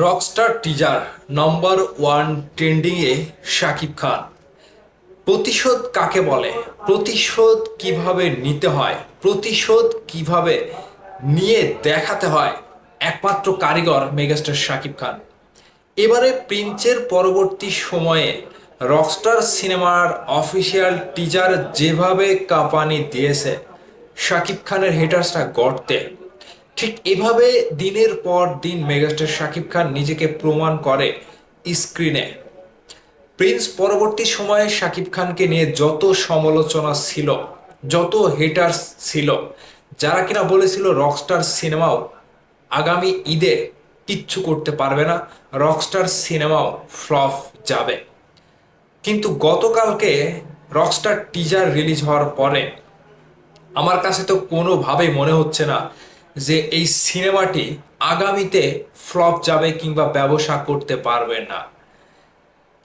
Rockstar teaser নম্বর one ট্রেন্ডিংয়ে Shakib Khan. প্রতিশোধ কাকে বলে, প্রতিশোধ কিভাবে নিতে হয়, প্রতিশোধ কিভাবে নিয়ে দেখাতে হয়, একমাত্র কারিগর মেগাস্টার শাকিব খান। এবারে প্রিন্সের পরবর্তী সময়ে রকস্টার সিনেমার অফিসিয়াল টিজার যেভাবে কাঁপানি দিয়েছে শাকিব খানের হেটার্সরা গর্তে, ঠিক এভাবে দিনের পর দিন মেগাস্টার শাকিব খান নিজেকে প্রমাণ করে স্ক্রিনে। প্রিন্স পরবর্তী সময়ে শাকিব খানকে নিয়ে যত সমালোচনা ছিল, যত হেটার্স ছিল, যারা কিনা বলেছিল রকস্টার সিনেমাও আগামী ঈদে কিচ্ছু করতে পারবে না, রকস্টার সিনেমাও ফ্লপ যাবে। কিন্তু গতকালকে রকস্টার টিজার রিলিজ হওয়ার পরে আমার কাছে তো কোনোভাবেই মনে হচ্ছে না যে এই সিনেমাটি আগামীতে ফ্লপ যাবে কিংবা ব্যবসা করতে পারবে না।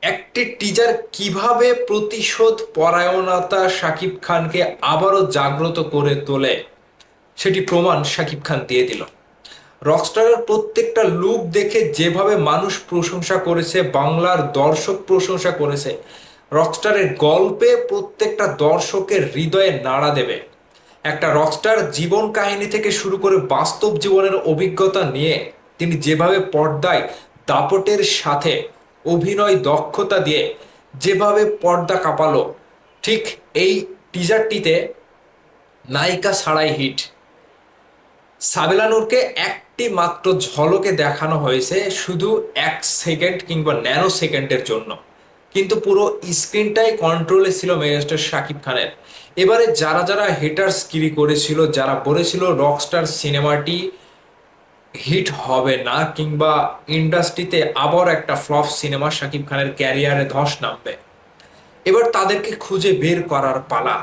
একটি টিজার কিভাবে প্রতিশোধ পরায়ণতা শাকিব খানকে আবারও জাগ্রত করে তোলে সেটি প্রমাণ শাকিব খান দিয়ে দিল। রকস্টারের প্রত্যেকটা লুক দেখে যেভাবে মানুষ প্রশংসা করেছে, বাংলার দর্শক প্রশংসা করেছে, রকস্টারের গল্পে প্রত্যেকটা দর্শকের হৃদয়ে নাড়া দেবে। একটা রকস্টার জীবন কাহিনী থেকে শুরু করে বাস্তব জীবনের অভিজ্ঞতা নিয়ে তিনি যেভাবে পর্দায় দাপটের সাথে অভিনয় দক্ষতা দিয়ে যেভাবে পর্দা কাঁপালো, ঠিক এই টিজারটিতে নায়িকা ছাড়াই হিট। সাবেলা নূরকে একটি মাত্র ঝলকে দেখানো হয়েছে শুধু 1 সেকেন্ড কিংবা ন্যানো সেকেন্ডের জন্য, কিন্তু পুরো স্ক্রিনটাই কন্ট্রোলে ছিল মেগাস্টার শাকিব খানের। এবারে যারা যারা হেটার্স গিরি করেছিল, যারা বলেছিল রকস্টার সিনেমাটি হিট হবে না কিংবা ইন্ডাস্ট্রিতে আবার একটা ফ্লপ সিনেমা শাকিব খানের ক্যারিয়ারে ধস নামবে, এবার তাদেরকে খুঁজে বের করার পালা।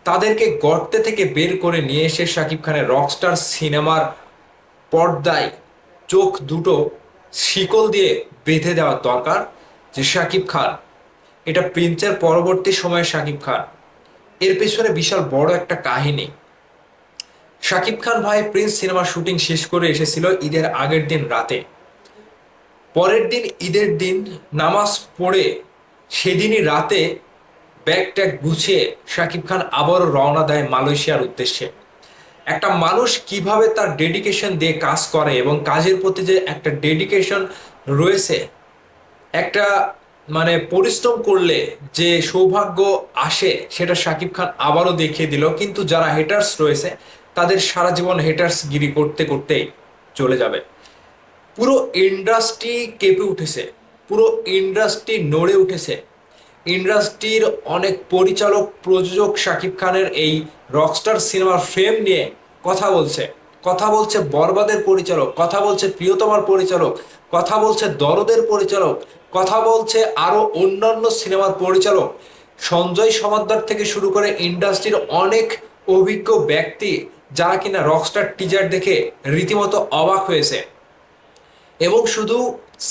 তাদেরকে গর্তে থেকে বের করে নিয়ে এসে শাকিব খানের রকস্টার সিনেমার পর্দায় চোখ দুটো শিকল দিয়ে বেঁধে দেওয়ার দরকার। যে শাকিব খান, এটা প্রিন্সের পরবর্তী সময়ে শাকিব খান, এর পেছনে বিশাল বড় একটা কাহিনী। শাকিব খান ভাই প্রিন্স সিনেমার শুটিং শেষ করে এসেছিল ঈদের আগের দিন রাতে। পরের দিন ঈদের দিন নামাজ পড়ে সেদিনই রাতে ব্যাগ ট্যাগ গুছিয়ে শাকিব খান আবারও রওনা দেয় মালয়েশিয়ার উদ্দেশ্যে। একটা মানুষ কিভাবে তার ডেডিকেশন দিয়ে কাজ করে এবং কাজের প্রতি যে একটা ডেডিকেশন রয়েছে, একটা পরিশ্রম করলে যে সৌভাগ্য আসে, সেটা শাকিব খান আবারও দেখিয়ে দিল। কিন্তু যারা হেটার্স রয়েছে তাদের সারা জীবন হেটার্স গিরি করতে করতেই চলে যাবে। পুরো ইন্ডাস্ট্রি কেঁপে উঠেছে, পুরো ইন্ডাস্ট্রি নড়ে উঠেছে। ইন্ডাস্ট্রির অনেক পরিচালক প্রযোজক শাকিব খানের এই রকস্টার সিনেমার ফ্রেম নিয়ে কথা বলছে। কথা বলছে বরবাদের পরিচালক, কথা বলছে প্রিয়তমার পরিচালক, কথা বলছে দরদের পরিচালক, কথা বলছে আরো অন্যান্য সিনেমার পরিচালক, সঞ্জয় সমাদ্দার থেকে শুরু করে ইন্ডাস্ট্রির অনেক অভিজ্ঞ ব্যক্তি যারা কিনা রকস্টার টিজার দেখে রীতিমতো অবাক হয়েছে। এবং শুধু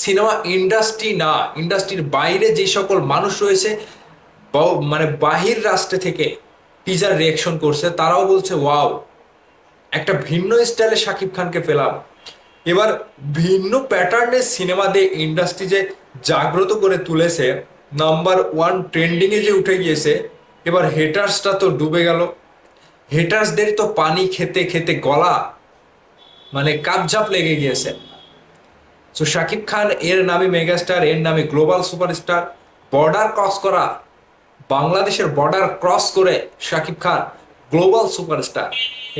সিনেমা ইন্ডাস্ট্রি না, ইন্ডাস্ট্রির বাইরে যে সকল মানুষ রয়েছে, বাহির রাষ্ট্র থেকে টিজার রিয়াকশন করছে, তারাও বলছে ওয়াও, একটা ভিন্ন স্টাইলে শাকিব খানকে পেলাম। এবার ভিন্ন প্যাটার্নের সিনেমা দিয়ে ইন্ডাস্ট্রি যে জাগ্রত করে তুলেছে, নাম্বার ওয়ান ট্রেন্ডিংয়ে যে উঠে গিয়েছে, এবার হেটার্সটা তো ডুবে গেল। হেটার্সদের তো পানি খেতে খেতে গলা কাপঝাপ লেগে গিয়েছে। সো শাকিব খান এর নামে মেগাস্টার, এর নামে গ্লোবাল সুপারস্টার, বর্ডার ক্রস করা, বাংলাদেশের বর্ডার ক্রস করে শাকিব খান গ্লোবাল সুপারস্টার।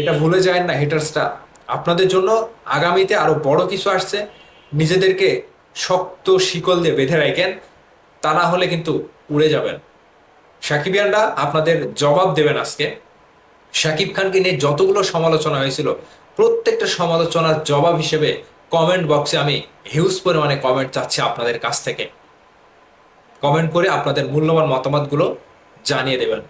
এটা ভুলে যায় না হেটার্সটা। আপনাদের জন্য আগামীতে আরো বড় কিছু আসছে, নিজেদেরকে শক্ত শিকল দিয়ে বেঁধে রাখেন, তা না হলে কিন্তু উড়ে যাবেন। সাকিবিয়ানরা আপনাদের জবাব দেবেন আজকে। শাকিব খানকে নিয়ে যতগুলো সমালোচনা হয়েছিল, প্রত্যেকটা সমালোচনার জবাব হিসেবে কমেন্ট বক্সে আমি হিউজ পরিমাণে কমেন্ট চাচ্ছি আপনাদের কাছ থেকে। কমেন্ট করে আপনাদের মূল্যবান মতামতগুলো জানিয়ে দেবেন।